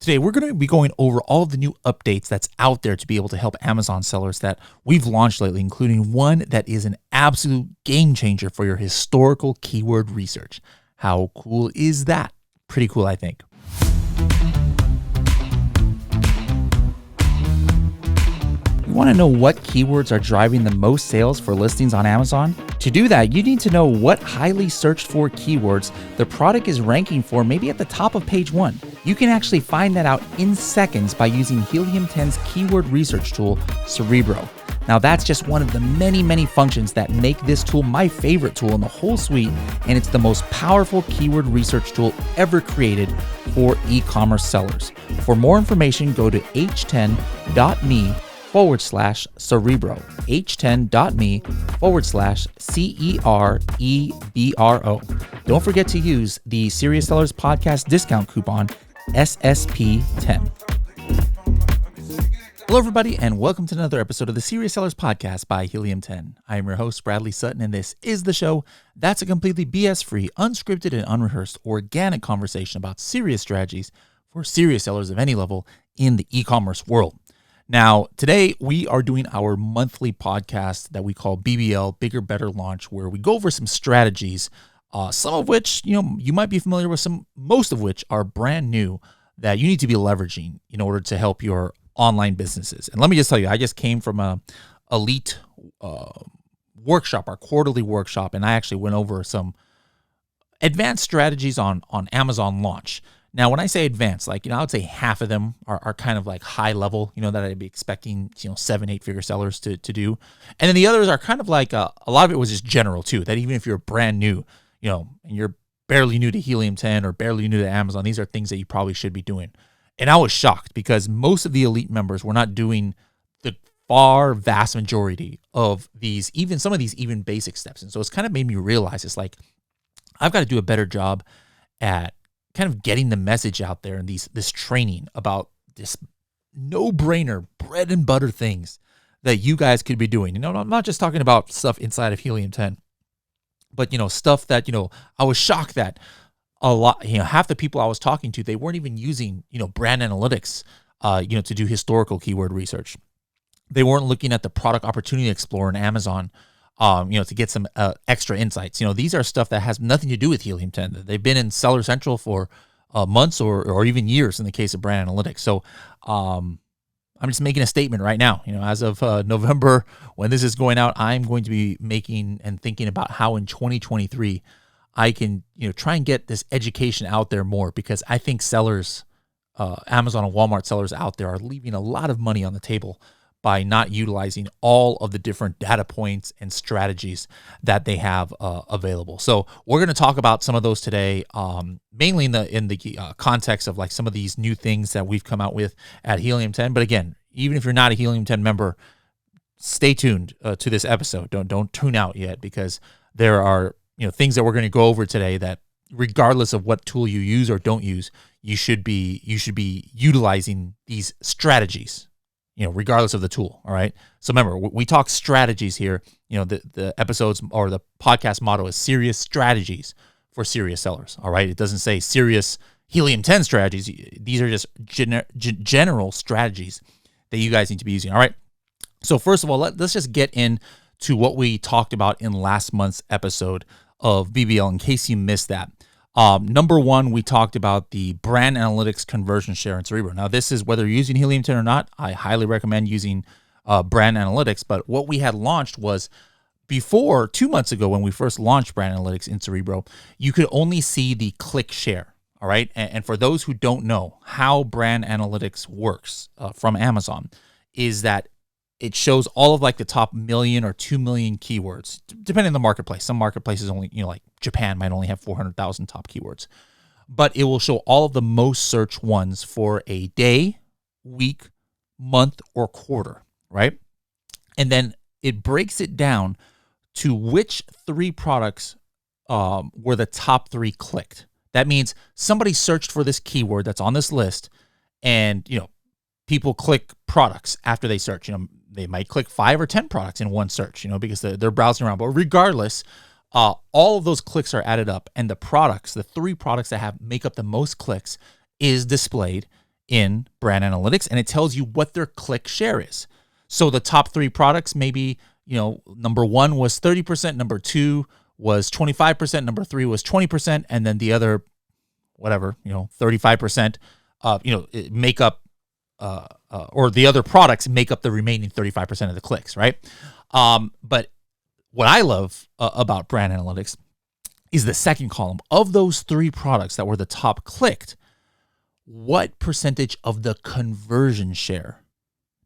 Today, we're going to be going over all of the new updates that's out there to be able to help Amazon sellers that we've launched lately, including one that is an absolute game changer for your historical keyword research. How cool is that? Pretty cool, I think. You want to know what keywords are driving the most sales for listings on Amazon? To do that, you need to know what highly searched for keywords the product is ranking for, maybe at the top of page 1. You can actually find that out in seconds by using Helium 10's keyword research tool, Cerebro. Now, that's just one of the many functions that make this tool my favorite tool in the whole suite, and it's the most powerful keyword research tool ever created for e-commerce sellers. For more information, go to h10.me/Cerebro, h10.me/CEREBRO. Don't forget to use the Serious Sellers Podcast discount coupon SSP10. Hello, everybody, and welcome to another episode of the Serious Sellers Podcast by Helium 10. I am your host, Bradley Sutton, and this is the show that's a completely BS-free, unscripted, and unrehearsed organic conversation about serious strategies for serious sellers of any level in the e-commerce world. Now, today we are doing our monthly podcast that we call BBL, Bigger, Better Launch, where we go over some strategies, some of which, you might be familiar with, most of which are brand new that you need to be leveraging in order to help your online businesses. And let me just tell you, I just came from a elite workshop, our quarterly workshop, and I actually went over some advanced strategies on Amazon launch. Now, when I say advanced, I would say half of them are kind of like high level, that I'd be expecting, 7-8 figure sellers to do. And then the others are kind of like, a lot of it was just general too, that even if you're brand new, and you're barely new to Helium 10 or barely new to Amazon, these are things that you probably should be doing. And I was shocked because most of the elite members were not doing the vast majority of these, even some of these even basic steps. And so it's kind of made me realize it's like, I've got to do a better job at kind of getting the message out there and this training about this no-brainer bread and butter things that you guys could be doing. I'm not just talking about stuff inside of Helium 10, but stuff that I was shocked that a lot, half the people I was talking to, they weren't even using brand analytics to do historical keyword research. They weren't looking at the product opportunity explorer in Amazon to get some extra insights. These are stuff that has nothing to do with Helium 10. They've been in Seller Central for months or even years in the case of brand analytics. So I'm just making a statement right now. As of November, when this is going out, I'm going to be making and thinking about how in 2023 I can try and get this education out there more, because I think sellers, Amazon and Walmart sellers out there, are leaving a lot of money on the table by not utilizing all of the different data points and strategies that they have available. So we're going to talk about some of those today, mainly in the context of like some of these new things that we've come out with at Helium 10. But again, even if you're not a Helium 10 member, stay tuned to this episode. Don't tune out yet, because there are things that we're going to go over today that, regardless of what tool you use or don't use, you should be utilizing these strategies, regardless of the tool. All right. So remember, we talk strategies here. The episodes or the podcast motto is serious strategies for serious sellers. All right. It doesn't say serious Helium 10 strategies. These are just general strategies that you guys need to be using. All right. So first of all, let's just get into what we talked about in last month's episode of BBL, in case you missed that. Number one, we talked about the brand analytics conversion share in Cerebro. Now, this is whether you're using Helium 10 or not. I highly recommend using brand analytics. But what we had launched was, before 2 months ago, when we first launched brand analytics in Cerebro, you could only see the click share. All right. And for those who don't know how brand analytics works from Amazon, is that it shows all of like the top 1 million or 2 million keywords, depending on the marketplace. Some marketplaces only, like Japan might only have 400,000 top keywords, but it will show all of the most searched ones for a day, week, month, or quarter, right? And then it breaks it down to which 3 products were the top 3 clicked. That means somebody searched for this keyword that's on this list, and, people click products after they search. They might click 5 or 10 products in one search, because they're browsing around. But regardless, all of those clicks are added up, and the 3 products that make up the most clicks is displayed in brand analytics, and it tells you what their click share is. So the top 3 products, maybe, number 1 was 30%, number 2 was 25%, number 3 was 20%, and then the other, 35%, make up, or the other products make up the remaining 35% of the clicks, right? But what I love about brand analytics is the second column. Of those 3 products that were the top clicked, what percentage of the conversion share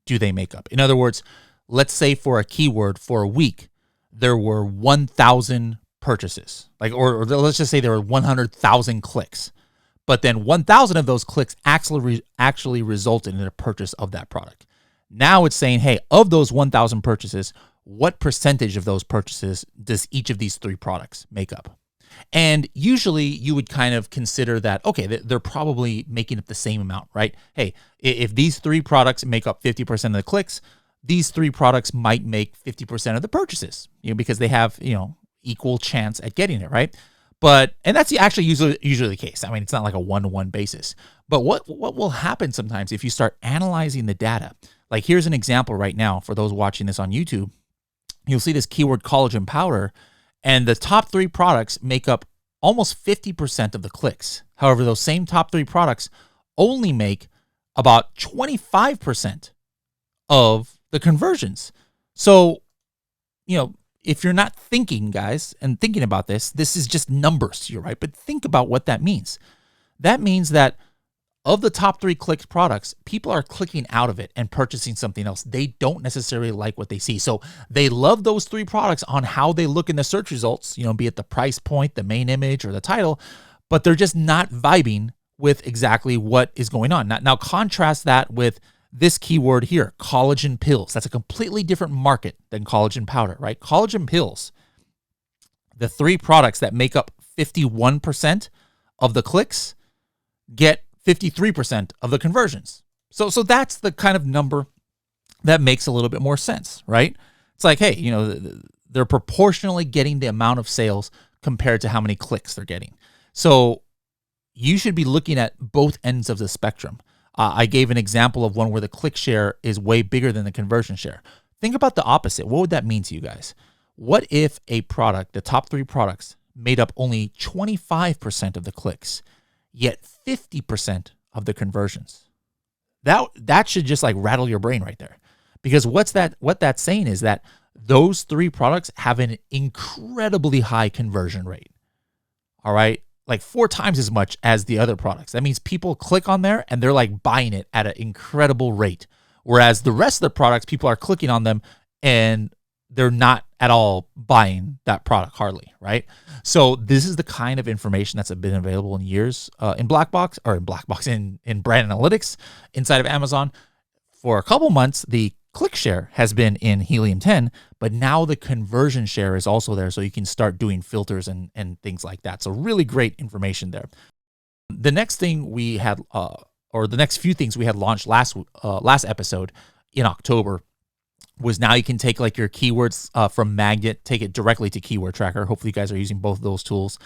do they make up? In other words, let's say for a keyword for a week, there were 1,000 purchases, or let's just say there were 100,000 clicks, but then 1,000 of those clicks actually resulted in a purchase of that product. Now it's saying, hey, of those 1,000 purchases, what percentage of those purchases does each of these 3 products make up? And usually you would kind of consider that, okay, they're probably making up the same amount, right? Hey, if these 3 products make up 50% of the clicks, these 3 products might make 50% of the purchases, because they have, equal chance at getting it, right? And that's actually usually the case. I mean, it's not like a 1-to-1 basis. But what will happen sometimes if you start analyzing the data? Like, here's an example right now for those watching this on YouTube. You'll see this keyword collagen powder, and the top 3 products make up almost 50% of the clicks. However, those same top 3 products only make about 25% of the conversions. So, if you're not thinking, guys, and thinking about this is just numbers to you, right? But think about what that means. That means that of the top 3 clicked products, people are clicking out of it and purchasing something else. They don't necessarily like what they see. So they love those 3 products on how they look in the search results, be it the price point, the main image, or the title, but they're just not vibing with exactly what is going on. Now contrast that with this keyword here, collagen pills. That's a completely different market than collagen powder, right? Collagen pills, the 3 products that make up 51% of the clicks get 53% of the conversions. So that's the kind of number that makes a little bit more sense, right? It's like, hey, they're proportionally getting the amount of sales compared to how many clicks they're getting. So you should be looking at both ends of the spectrum. I gave an example of one where the click share is way bigger than the conversion share. Think about the opposite. What would that mean to you guys? What if a product, the top 3 products, made up only 25% of the clicks, yet 50% of the conversions? That should just like rattle your brain right there. Because what that's saying is that those 3 products have an incredibly high conversion rate. All right? Like 4 times as much as the other products. That means people click on there and they're like buying it at an incredible rate. Whereas the rest of the products, people are clicking on them and they're not at all buying that product hardly, right? So this is the kind of information that's been available in years in brand analytics inside of Amazon. For a couple months, the click share has been in Helium 10, but now the conversion share is also there, so you can start doing filters and things like that. So really great information there. The next thing we had, or the next few things we had launched last episode in October, was now you can take like your keywords from Magnet, take it directly to Keyword Tracker. Hopefully you guys are using both of those tools.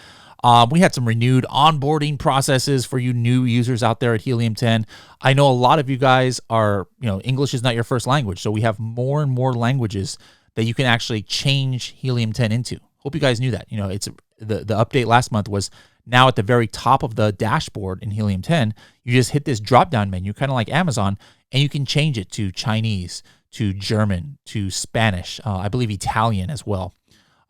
We had some renewed onboarding processes for you new users out there at Helium 10. I know a lot of you guys are, English is not your first language. So we have more and more languages that you can actually change Helium 10 into. Hope you guys knew that. It's the update last month was now at the very top of the dashboard in Helium 10. You just hit this drop-down menu, kind of like Amazon, and you can change it to Chinese, to German, to Spanish, I believe Italian as well.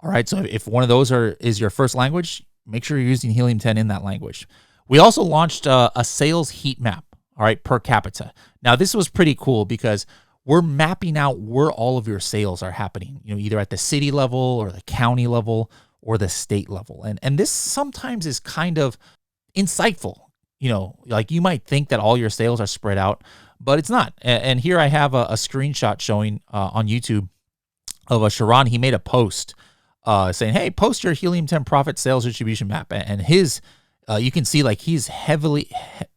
All right, so if one of those is your first language, make sure you're using Helium 10 in that language. We also launched a sales heat map, all right, per capita. Now, this was pretty cool because we're mapping out where all of your sales are happening, either at the city level or the county level or the state level. And this sometimes is kind of insightful. Like you might think that all your sales are spread out, but it's not. And here I have a screenshot showing on YouTube of Sharon. He made a post saying, hey, post your Helium 10 profit sales distribution map. And his, you can see like he's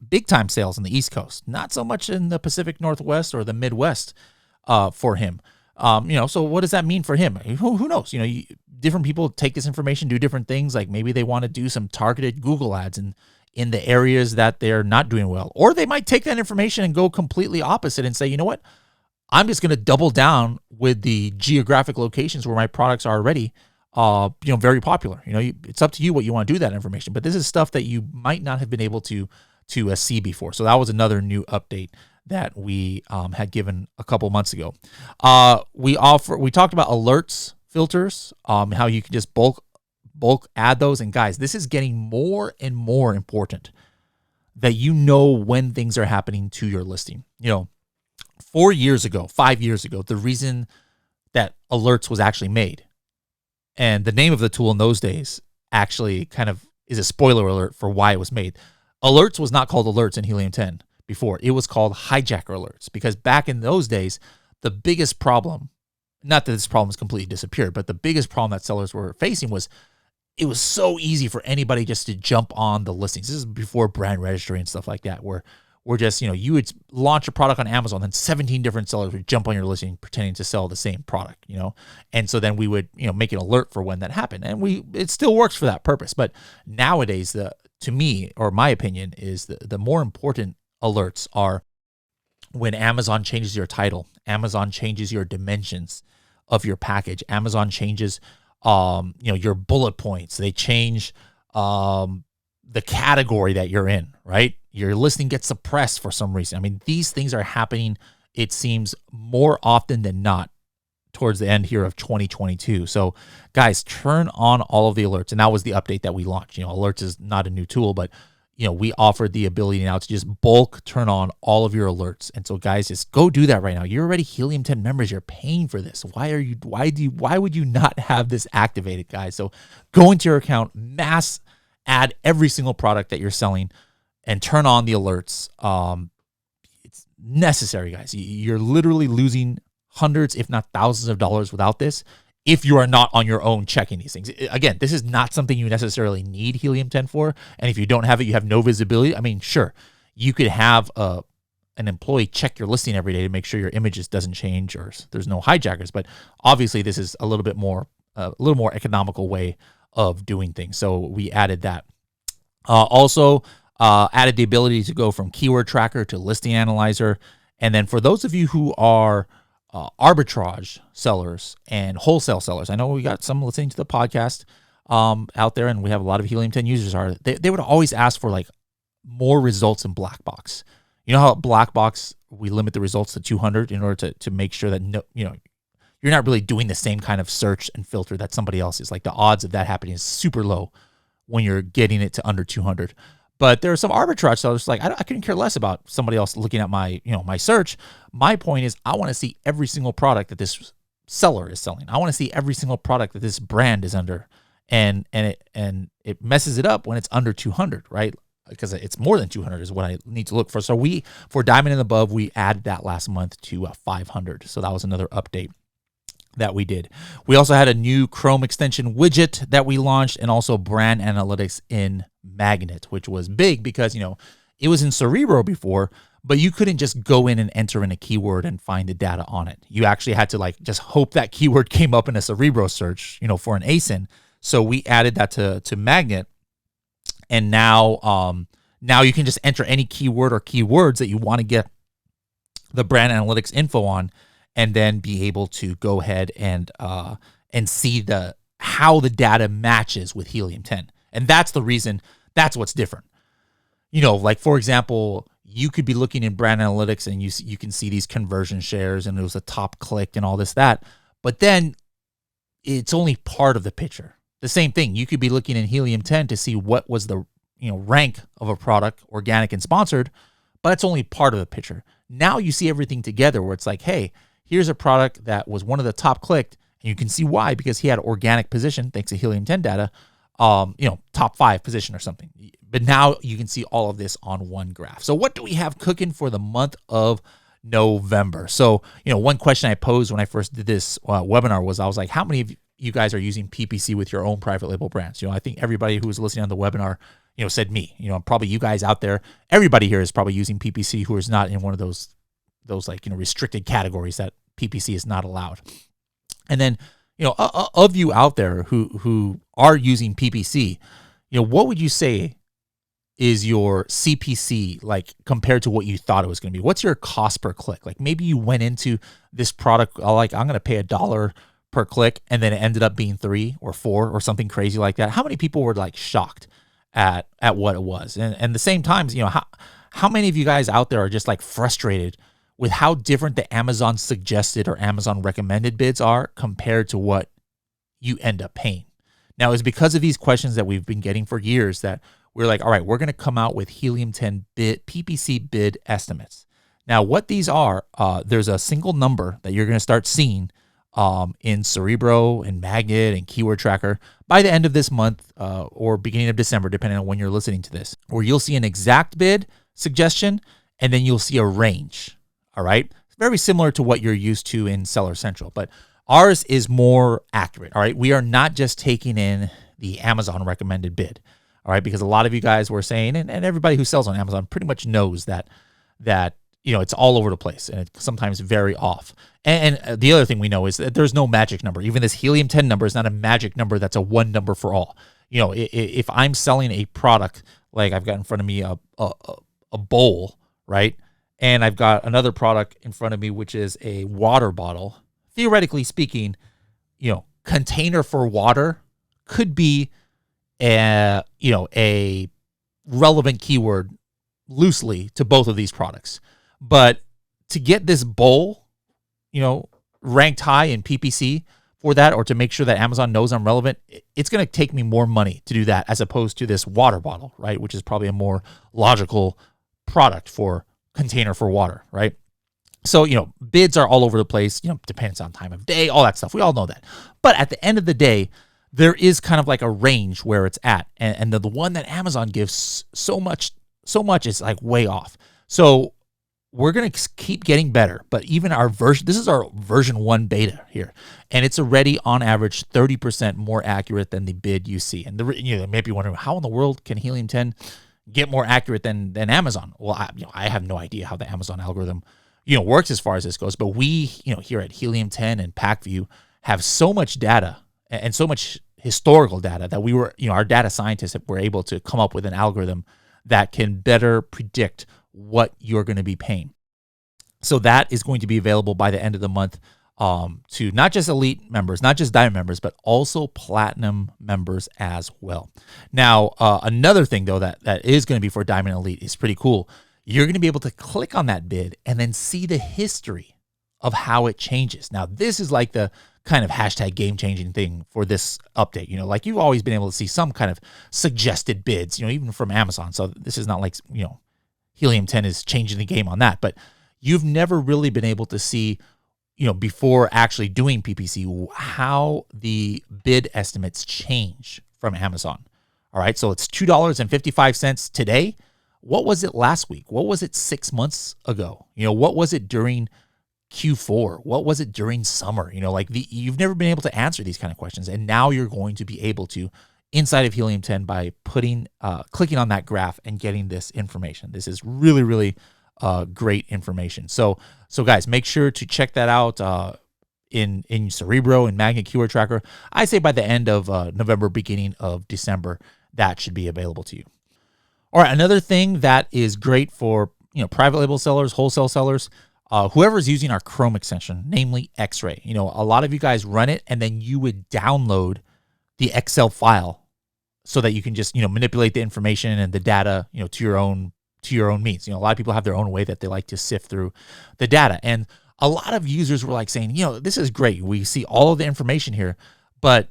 big time sales in the East Coast, not so much in the Pacific Northwest or the Midwest for him. So what does that mean for him? Who knows? Different people take this information, do different things. Like maybe they want to do some targeted Google ads in the areas that they're not doing well. Or they might take that information and go completely opposite and say, you know what, I'm just going to double down with the geographic locations where my products are already, very popular. It's up to you what you want to do with that information. But this is stuff that you might not have been able to see before. So that was another new update that we had given a couple months ago. We talked about alerts filters, how you can just bulk add those. And guys, this is getting more and more important, that when things are happening to your listing. 5 years ago, the reason that alerts was actually made, and the name of the tool in those days actually kind of is a spoiler alert for why it was made. Alerts was not called alerts in Helium 10 before. It was called hijacker alerts, because back in those days, the biggest problem, not that this problem has completely disappeared, but the biggest problem that sellers were facing was it was so easy for anybody just to jump on the listings. This is before brand registry and stuff like that, where we're just, you would launch a product on Amazon, then 17 different sellers would jump on your listing pretending to sell the same product, And so then we would, make an alert for when that happened. And it still works for that purpose. But nowadays, to me, or my opinion, is the more important alerts are when Amazon changes your title, Amazon changes your dimensions of your package, Amazon changes, your bullet points. They change the category that you're in, right? Your listing gets suppressed for some reason. I mean, these things are happening, it seems, more often than not towards the end here of 2022. So guys, turn on all of the alerts. And that was the update that we launched. Alerts is not a new tool, but we offered the ability now to just bulk turn on all of your alerts. And so guys, just go do that right now. You're already Helium 10 members. You're paying for this. Why would you not have this activated, guys? So go into your account, mass add every single product that you're selling, and turn on the alerts. It's necessary, guys. You're literally losing hundreds, if not thousands of dollars without this, if you are not on your own checking these things. Again, this is not something you necessarily need Helium 10 for. And if you don't have it, you have no visibility. I mean, sure, you could have an employee check your listing every day to make sure your images doesn't change or there's no hijackers. But obviously, this is a little more economical way of doing things. So we added that. Also, added the ability to go from keyword tracker to listing analyzer. And then for those of you who are arbitrage sellers and wholesale sellers, I know we got some listening to the podcast out there, and we have a lot of Helium 10 users. They would always ask for like more results in black box. You know how at black box we limit the results to 200 in order to make sure that you're not really doing the same kind of search and filter that somebody else is. Like the odds of that happening is super low when you're getting it to under 200. But there are some arbitrage sellers like, I couldn't care less about somebody else looking at my search. My point is, I want to see every single product that this seller is selling. I want to see every single product that this brand is under, and it messes it up when it's under 200, right? Because it's more than 200 is what I need to look for. So for Diamond and above, we added that last month to 500. So that was another update that we did. We also had a new Chrome extension widget that we launched, and also brand analytics in Magnet, which was big because, it was in Cerebro before, but you couldn't just go in and enter in a keyword and find the data on it. You actually had to just hope that keyword came up in a Cerebro search, for an ASIN. So we added that to Magnet. And now you can just enter any keyword or keywords that you want to get the brand analytics info on, and then be able to go ahead and see how the data matches with Helium 10. And that's the reason, that's what's different. Like for example, you could be looking in brand analytics and you can see these conversion shares and it was a top click and all this, that, but then it's only part of the picture. The same thing, you could be looking in Helium 10 to see what was the rank of a product, organic and sponsored, but it's only part of the picture. Now you see everything together where it's like, hey, here's a product that was one of the top clicked, and you can see why, because he had organic position, thanks to Helium 10 data, top 5 position or something. But now you can see all of this on one graph. So what do we have cooking for the month of November? So, one question I posed when I first did this webinar was, I was like, how many of you guys are using PPC with your own private label brands? I think everybody who was listening on the webinar, said me. Probably you guys out there, everybody here is probably using PPC who is not in one of those restricted categories that PPC is not allowed. And then, of you out there who are using PPC, what would you say is your CPC, like compared to what you thought it was going to be? What's your cost per click? Like maybe you went into this product like I'm going to pay $1 per click, and then it ended up being 3 or 4 or something crazy like that. How many people were like shocked at what it was? And the same times, how many of you guys out there are just like frustrated with how different the Amazon suggested or Amazon recommended bids are compared to what you end up paying? Now, it's because of these questions that we've been getting for years that we're like, all right, we're going to come out with Helium 10 PPC bid estimates. Now, what these are, there's a single number that you're going to start seeing in Cerebro and Magnet and Keyword Tracker by the end of this month or beginning of December, depending on when you're listening to this, where you'll see an exact bid suggestion, and then you'll see a range. All right. Very similar to what you're used to in Seller Central, but ours is more accurate. All right. We are not just taking in the Amazon recommended bid. All right. Because a lot of you guys were saying, and everybody who sells on Amazon pretty much knows that it's all over the place and it's sometimes very off. And the other thing we know is that there's no magic number. Even this Helium 10 number is not a magic number. That's a one number for all. If I'm selling a product, like I've got in front of me a bowl, right? And I've got another product in front of me, which is a water bottle. Theoretically speaking, container for water could be a relevant keyword loosely to both of these products. But to get this bowl, ranked high in PPC for that, or to make sure that Amazon knows I'm relevant, it's going to take me more money to do that as opposed to this water bottle, right? Which is probably a more logical product for container for water, right? So, bids are all over the place, depends on time of day, all that stuff. We all know that. But at the end of the day, there is kind of like a range where it's at. And the one that Amazon gives so much is like way off. So we're going to keep getting better. But even our version, this is our version 1 beta here. And it's already on average 30% more accurate than the bid you see. And you may be wondering, how in the world can Helium 10 get more accurate than Amazon? Well, I have no idea how the Amazon algorithm works as far as this goes. But we, here at Helium 10 and PackView have so much data and so much historical data that we were, our data scientists were able to come up with an algorithm that can better predict what you're going to be paying. So that is going to be available by the end of the month to not just elite members, not just diamond members, but also platinum members as well. Now, another thing though that is going to be for diamond elite is pretty cool. You're going to be able to click on that bid and then see the history of how it changes. Now, this is like the kind of hashtag game-changing thing for this update. Like you've always been able to see some kind of suggested bids, even from Amazon. So this is not like, Helium 10 is changing the game on that. But you've never really been able to see, before actually doing PPC, how the bid estimates change from Amazon. All right, so it's $2.55 today. What was it last week? What was it 6 months ago? What was it during Q4? What was it during summer? You've never been able to answer these kind of questions. And now you're going to be able to inside of Helium 10 by clicking on that graph and getting this information. This is really, really great information. So guys, make sure to check that out in Cerebro and Magnet Keyword Tracker. I say by the end of November, beginning of December, that should be available to you. All right, another thing that is great for private label sellers, wholesale sellers, whoever's using our Chrome extension, namely XRay. A lot of you guys run it, and then you would download the Excel file so that you can just manipulate the information and the data to your own means. A lot of people have their own way that they like to sift through the data, and a lot of users were like saying, this is great. We see all of the information here, but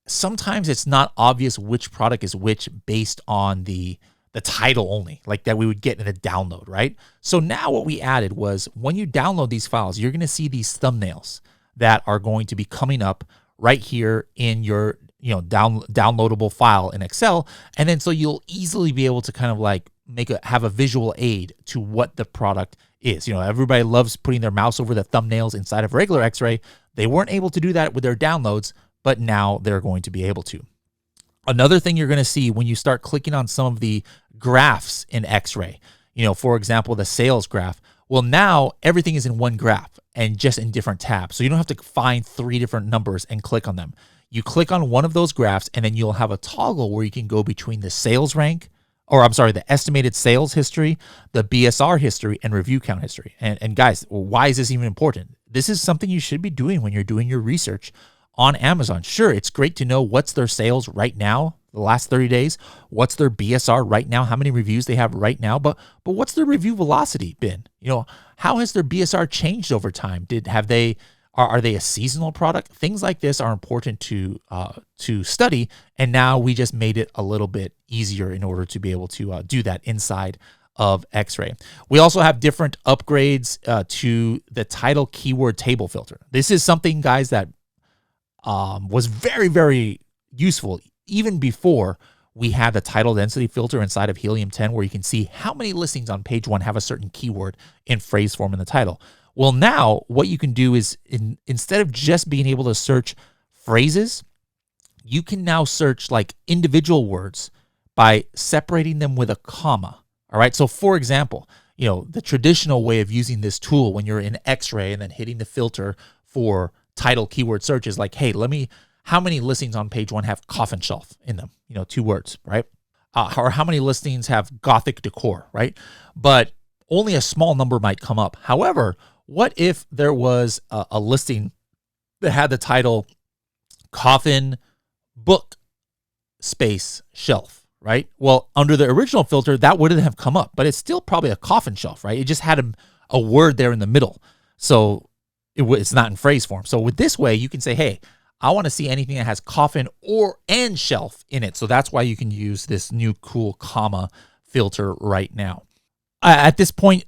sometimes it's not obvious which product is which based on the title only, like that we would get in a download, right? So now what we added was when you download these files, you're going to see these thumbnails that are going to be coming up right here in your downloadable file in Excel. And then so you'll easily be able to kind of like have a visual aid to what the product is. Everybody loves putting their mouse over the thumbnails inside of regular X-Ray. They weren't able to do that with their downloads, but now they're going to be able to. Another thing you're going to see when you start clicking on some of the graphs in X-Ray, for example, the sales graph. Well, now everything is in one graph and just in different tabs. So you don't have to find 3 different numbers and click on them. You click on one of those graphs and then you'll have a toggle where you can go between the sales rank or I'm sorry, the estimated sales history, the BSR history, and review count history. And guys, why is this even important? This is something you should be doing when you're doing your research on Amazon. Sure, it's great to know what's their sales right now, the last 30 days, what's their BSR right now, how many reviews they have right now, but what's their review velocity been? How has their BSR changed over time? Are they a seasonal product? Things like this are important to study, and now we just made it a little bit easier in order to be able to do that inside of XRay. We also have different upgrades to the title keyword table filter. This is something, guys, that was very, very useful even before we had the title density filter inside of Helium 10, where you can see how many listings on page 1 have a certain keyword in phrase form in the title. Well, now what you can do is instead of just being able to search phrases, you can now search like individual words by separating them with a comma. All right. So for example, the traditional way of using this tool when you're in XRay and then hitting the filter for title keyword search is like, hey, how many listings on page 1 have coffin shelf in them? 2 words, right? Or how many listings have Gothic decor, right? But only a small number might come up. However, what if there was a listing that had the title coffin book space shelf, right? Well, under the original filter, that wouldn't have come up, but it's still probably a coffin shelf, right? It just had a word there in the middle. So it's not in phrase form. So with this way, you can say, hey, I want to see anything that has coffin and shelf in it. So that's why you can use this new cool comma filter right now. At this point,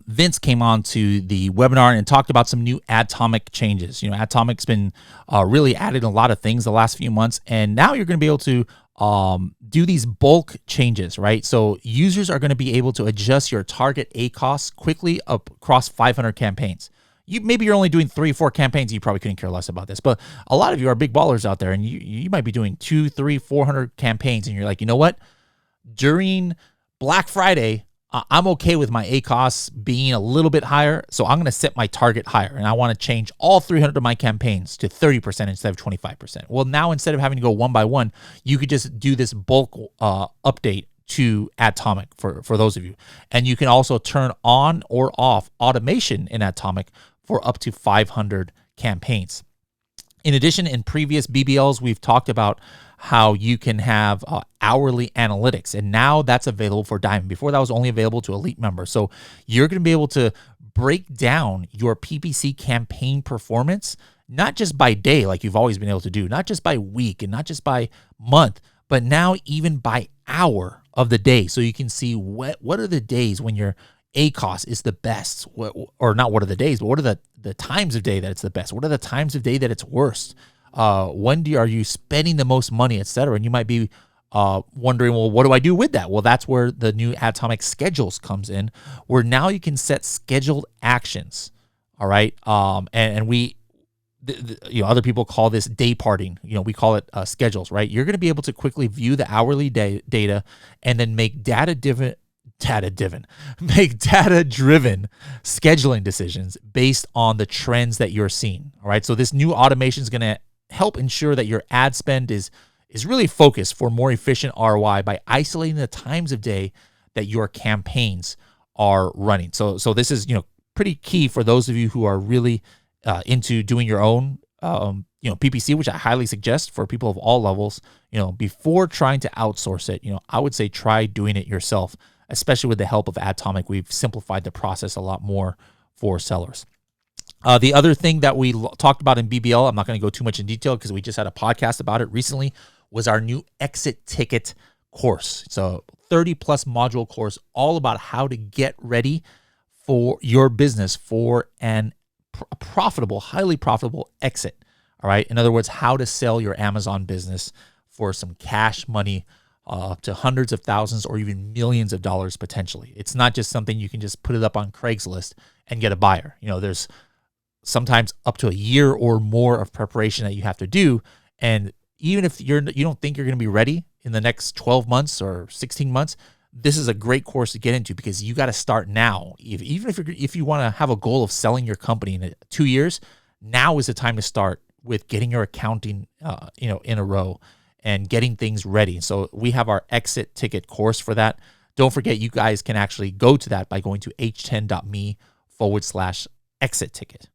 Vince came on to the webinar and talked about some new Atomic changes. Atomic's been really added a lot of things the last few months, and now you're going to be able to do these bulk changes, right? So users are going to be able to adjust your target ACoS quickly across 500 campaigns. Maybe you're only doing 3 or 4 campaigns. You probably couldn't care less about this, but a lot of you are big ballers out there, and you might be doing 200, 300, 400 campaigns, and you're like, you know what? During Black Friday, I'm okay with my ACoS being a little bit higher, so I'm going to set my target higher, and I want to change all 300 of my campaigns to 30% instead of 25%. Well, now instead of having to go one by one, you could just do this bulk update to Atomic for those of you. And you can also turn on or off automation in Atomic for up to 500 campaigns. In addition, in previous BBLs, we've talked about how you can have hourly analytics, and now that's available for Diamond. Before, that was only available to Elite members. So you're going to be able to break down your PPC campaign performance, not just by day like you've always been able to do, not just by week and not just by month, but now even by hour of the day. So you can see what are the days when your ACoS is the best, or not what are the days, but what are the times of day that it's the best? What are the times of day that it's worst? When are you spending the most money, etc.? And you might be wondering, well, what do I do with that? Well, that's where the new Atomic schedules comes in, where now you can set scheduled actions. All right, and we, other people call this day parting. We call it schedules. Right, you're going to be able to quickly view the hourly data and then make data-driven scheduling decisions based on the trends that you're seeing. All right, so this new automation is going to help ensure that your ad spend is really focused for more efficient ROI by isolating the times of day that your campaigns are running. So this is pretty key for those of you who are really into doing your own PPC, which I highly suggest for people of all levels. Before trying to outsource it, I would say try doing it yourself. Especially with the help of Atomic, we've simplified the process a lot more for sellers. The other thing that we talked about in BBL, I'm not going to go too much in detail because we just had a podcast about it recently, was our new exit ticket course. It's a 30-plus module course all about how to get ready for your business for a profitable, highly profitable exit. All right. In other words, how to sell your Amazon business for some cash money, up to hundreds of thousands or even millions of dollars potentially. It's not just something you can just put it up on Craigslist and get a buyer. There's sometimes up to a year or more of preparation that you have to do. And even if you don't think you're going to be ready in the next 12 months or 16 months, this is a great course to get into because you got to start now. Even if you want to have a goal of selling your company in 2 years, now is the time to start with getting your accounting, in a row and getting things ready. So we have our exit ticket course for that. Don't forget, you guys can actually go to that by going to h10.me/exit ticket.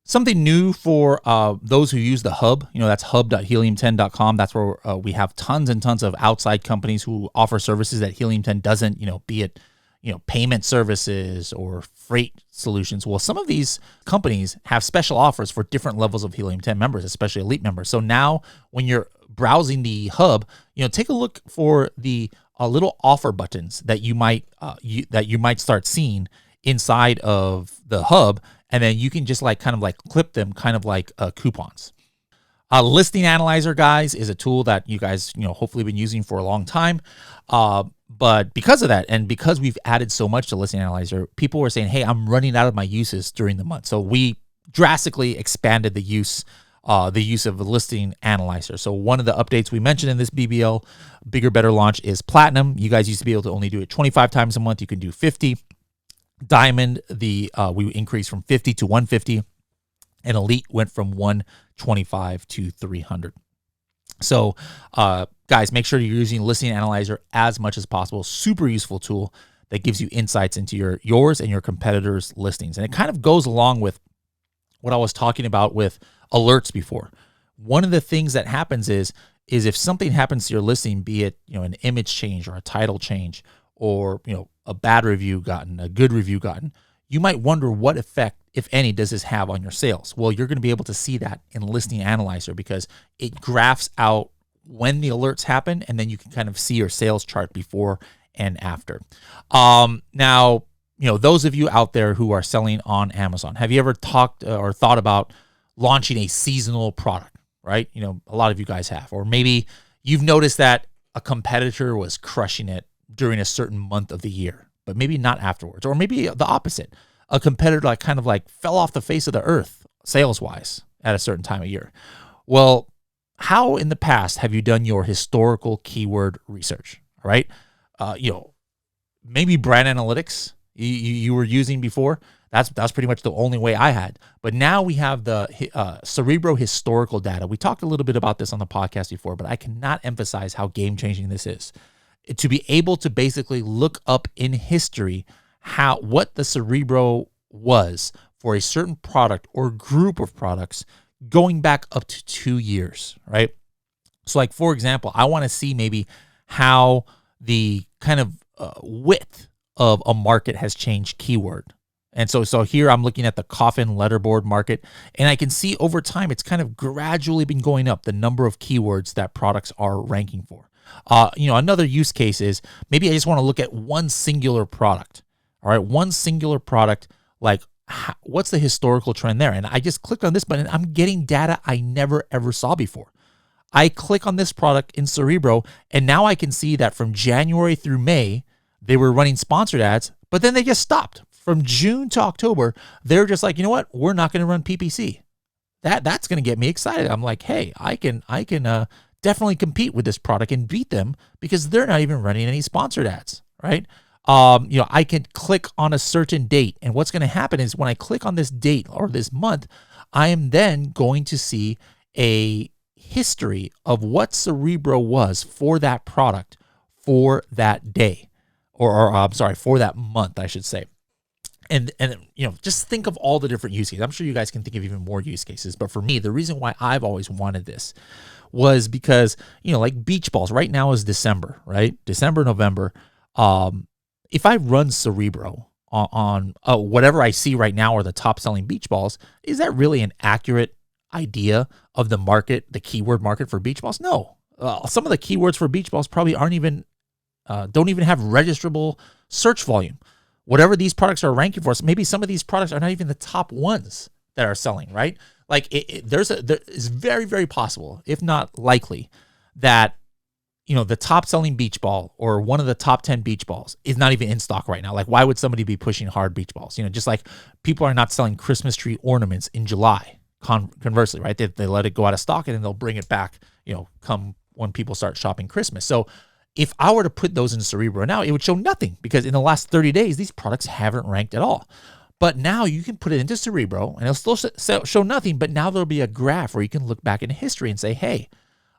Something new for those who use the hub, that's hub.helium10.com. That's where we have tons and tons of outside companies who offer services that Helium 10 doesn't, be it, payment services or freight solutions. Well, some of these companies have special offers for different levels of Helium 10 members, especially elite members. So now when you're browsing the hub, take a look for the little offer buttons that you might start seeing inside of the hub. And then you can just clip them like coupons. Listing Analyzer, guys, is a tool that you guys, hopefully been using for a long time. But because of that, and because we've added so much to Listing Analyzer, people were saying, hey, I'm running out of my uses during the month. So we drastically expanded the use of the Listing Analyzer. So one of the updates we mentioned in this BBL, Bigger, Better launch is Platinum. You guys used to be able to only do it 25 times a month. You can do 50. Diamond, we increased from 50 to 150, and Elite went from 125 to 300. So, guys, make sure you're using Listing Analyzer as much as possible. Super useful tool that gives you insights into yours and your competitors' listings. And it kind of goes along with what I was talking about with alerts before. One of the things that happens is if something happens to your listing, be it, an image change or a title change, or, a bad review gotten, a good review gotten, you might wonder what effect, if any, does this have on your sales? Well, you're going to be able to see that in Listing Analyzer because it graphs out when the alerts happen, and then you can kind of see your sales chart before and after. Now, those of you out there who are selling on Amazon, have you ever talked or thought about launching a seasonal product, right? A lot of you guys have. Or maybe you've noticed that a competitor was crushing it during a certain month of the year, but maybe not afterwards. Or maybe the opposite. A competitor kind of fell off the face of the earth sales-wise at a certain time of year. Well, how in the past have you done your historical keyword research? All right. Maybe brand analytics you were using before. That's pretty much the only way I had. But now we have the Cerebro historical data. We talked a little bit about this on the podcast before, but I cannot emphasize how game-changing this is. To be able to basically look up in history what the Cerebro was for a certain product or group of products going back up to 2 years, right? So for example, I want to see maybe how the kind of width of a market has changed keyword. And so here I'm looking at the coffin letterboard market, and I can see over time it's kind of gradually been going up, the number of keywords that products are ranking for. Another use case is maybe I just want to look at one singular product. All right, one singular product, what's the historical trend there? And I just clicked on this button. I'm getting data I never ever saw before. I click on this product in Cerebro, and now I can see that from January through May, they were running sponsored ads, but then they just stopped. From June to October, they're just like, you know what? We're not going to run PPC. That's going to get me excited. I'm like, hey, I can definitely compete with this product and beat them because they're not even running any sponsored ads, right? I can click on a certain date, and what's going to happen is when I click on this date or this month, I am then going to see a history of what Cerebro was for that product for that day, or I'm sorry, for that month, I should say. And just think of all the different use cases. I'm sure you guys can think of even more use cases. But for me, the reason why I've always wanted this was because, like beach balls, right now is December, right? December, November. If I run Cerebro on whatever I see right now are the top selling beach balls, is that really an accurate idea of the market, the keyword market for beach balls? No. Some of the keywords for beach balls probably don't even have registrable search volume. Whatever these products are ranking for, maybe some of these products are not even the top ones that are selling, right? It's very, very possible, if not likely, that the top selling beach ball or one of the top 10 beach balls is not even in stock right now. Why would somebody be pushing hard beach balls? Just like people are not selling Christmas tree ornaments in July. Conversely, right? They let it go out of stock and then they'll bring it back, come when people start shopping Christmas. So if I were to put those in Cerebro now, it would show nothing because in the last 30 days, these products haven't ranked at all. But now you can put it into Cerebro and it'll still show nothing, but now there'll be a graph where you can look back in history and say, hey,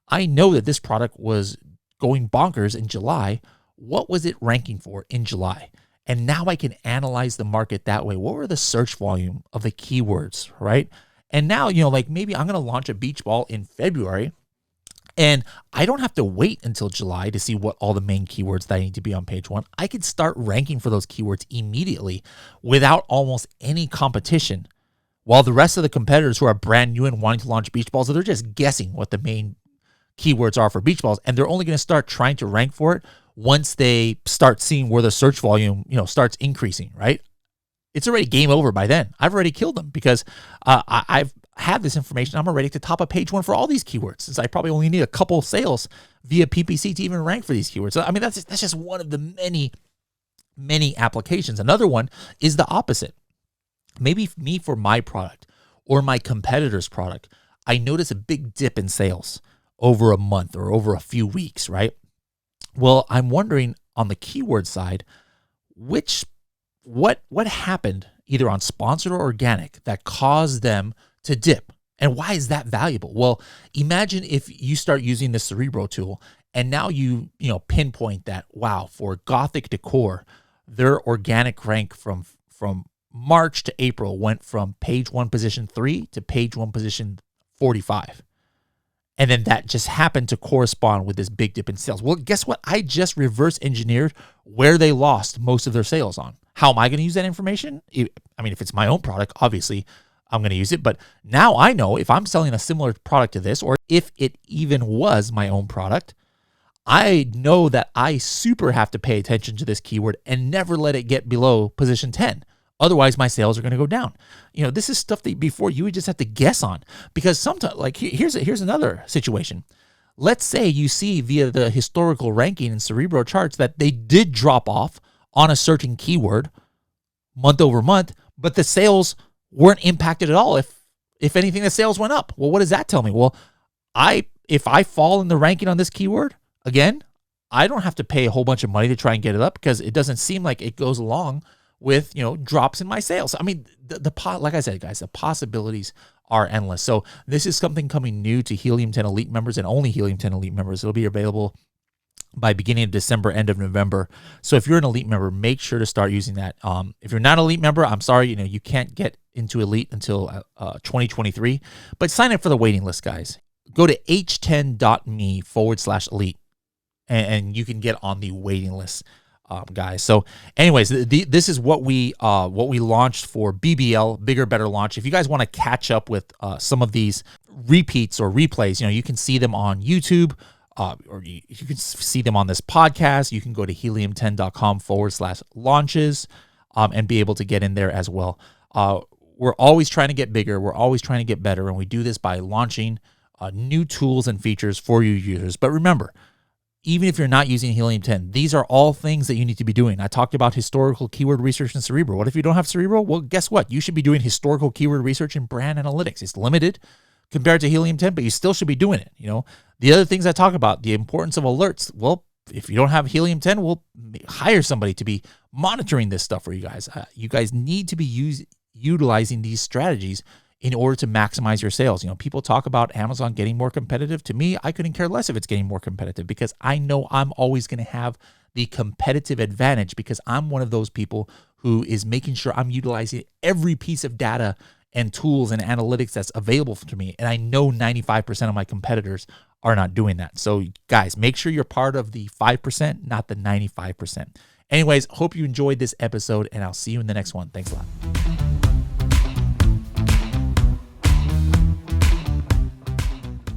I know that this product was going bonkers in July. What was it ranking for in July? And now I can analyze the market that way. What were the search volume of the keywords, right? And now, like maybe I'm going to launch a beach ball in February, and I don't have to wait until July to see what all the main keywords that I need to be on page one. I could start ranking for those keywords immediately without almost any competition. While the rest of the competitors who are brand new and wanting to launch beach balls, they're just guessing what the main keywords are for beach balls, and they're only going to start trying to rank for it once they start seeing where the search volume, starts increasing, right? It's already game over by then. I've already killed them because I've had this information. I'm already to top of page one for all these keywords, since I probably only need a couple sales via PPC to even rank for these keywords. So, I mean, that's just one of the many applications. Another one is the opposite. Maybe me for my product or my competitor's product, I notice a big dip in sales over a month or over a few weeks, right? Well, I'm wondering on the keyword side, what happened either on sponsored or organic that caused them to dip, and why is that valuable? Well, imagine if you start using the Cerebro tool, and now you pinpoint that, wow, for Gothic decor, their organic rank from March to April went from page one position 3 to page one position 45. And then that just happened to correspond with this big dip in sales. Well, guess what? I just reverse engineered where they lost most of their sales on. How am I going to use that information? I mean, if it's my own product, obviously I'm going to use it. But now I know if I'm selling a similar product to this, or if it even was my own product, I know that I super have to pay attention to this keyword and never let it get below position 10. Otherwise, my sales are going to go down. This is stuff that before you would just have to guess on, because sometimes, like here's another situation. Let's say you see via the historical ranking in Cerebro charts that they did drop off on a certain keyword month over month, but the sales weren't impacted at all. If anything, the sales went up. Well, what does that tell me? Well, if I fall in the ranking on this keyword, again, I don't have to pay a whole bunch of money to try and get it up, because it doesn't seem like it goes along with drops in my sales. I mean, like I said, guys, the possibilities are endless. So this is something coming new to Helium 10 Elite members, and only Helium 10 Elite members. It'll be available by beginning of December, end of November. So if you're an Elite member, make sure to start using that. If you're not an Elite member, I'm sorry, you can't get into Elite until 2023, but sign up for the waiting list, guys. Go to h10.me/elite, and you can get on the waiting list. Guys. So anyways, this is what we launched for BBL, Bigger, Better Launch. If you guys want to catch up with some of these repeats or replays, you can see them on YouTube, or you can see them on this podcast. You can go to helium10.com/launches and be able to get in there as well. We're always trying to get bigger. We're always trying to get better. And we do this by launching new tools and features for you users. But remember, even if you're not using Helium 10, these are all things that you need to be doing. I talked about historical keyword research in Cerebro. What if you don't have Cerebro? Well, guess what? You should be doing historical keyword research in brand analytics. It's limited compared to Helium 10, but you still should be doing it. The other things I talk about, the importance of alerts. Well, if you don't have Helium 10, we'll hire somebody to be monitoring this stuff for you guys. You guys need to be utilizing these strategies in order to maximize your sales. People talk about Amazon getting more competitive. To me, I couldn't care less if it's getting more competitive, because I know I'm always going to have the competitive advantage, because I'm one of those people who is making sure I'm utilizing every piece of data and tools and analytics that's available to me. And I know 95% of my competitors are not doing that. So guys, make sure you're part of the 5%, not the 95%. Anyways, hope you enjoyed this episode, and I'll see you in the next one. Thanks a lot.